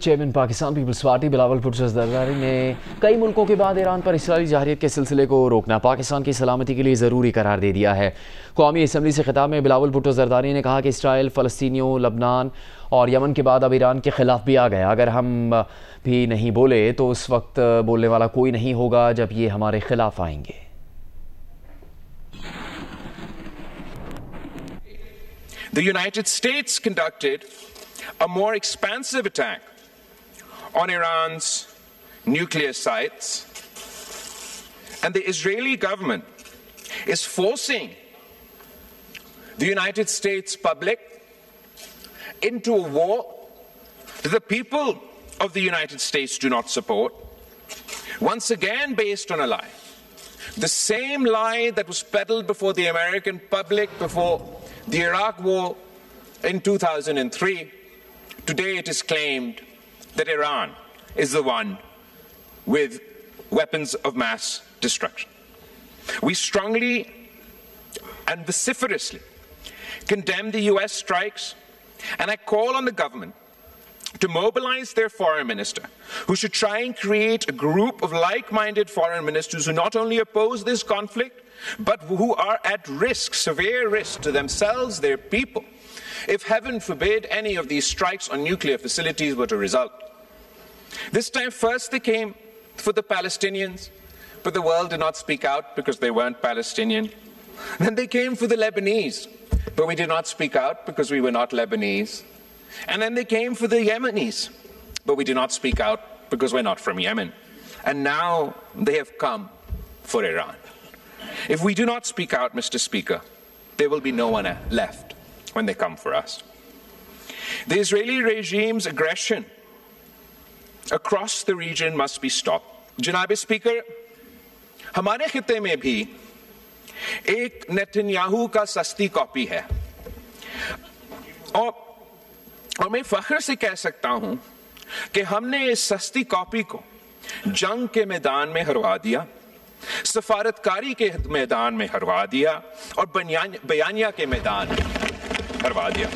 Chairman Pakistan Peoples Party Bilawal Bhutto Zardari ने कई मुल्कों के बाद ईरान पर इसराइली जारहियत के सिलसिले को रोकना पाकिस्तान की सलामती के लिए ज़रूरी करार दे दिया है। कौमी असम्बली से खिताब में बिलावल भुट्टो जरदारी ने कहा कि इसराइल फ़लस्तीनियों, लबनान और यमन के बाद अब ईरान के ख़िलाफ़ भी आ गया। अगर हम भी नहीं बोले तो उस वक्त बोलने वाला कोई नहीं होगा जब ये हमारे खिलाफ आएंगे। The United States conducted a more expansive attack on Iran's nuclear sites, and the Israeli government is forcing the United States public into a war that the people of the United States do not support, once again based on a lie. The same lie that was peddled before the American public before the Iraq war in 2003, today it is claimed that Iran is the one with weapons of mass destruction. We strongly and vociferously condemn the US strikes, and I call on the government to mobilize their foreign minister, who should try and create a group of like-minded foreign ministers who not only oppose this conflict, but who are at risk, severe risk to themselves, their people, if heaven forbid any of these strikes on nuclear facilities were to result. This time first they came for the Palestinians, but the world did not speak out because they weren't Palestinian. Then they came for the Lebanese, but we did not speak out because we were not Lebanese. And then they came for the Yemenis, but we did not speak out because we're not from Yemen. And now they have come for Iran. If we do not speak out, Mr. Speaker, there will be no one left when they come for us. The Israeli regime's aggression across the region must be stopped. Janaab Speaker, हमारे खिते में भी एक Netanyahu का सस्ती copy है, और मैं फख्र से कह सकता हूं कि हमने इस सस्ती कॉपी को जंग के मैदान में हरवा दिया, सफारतकारी के मैदान में हरवा दिया और बयानिया के मैदान में हरवा दिया।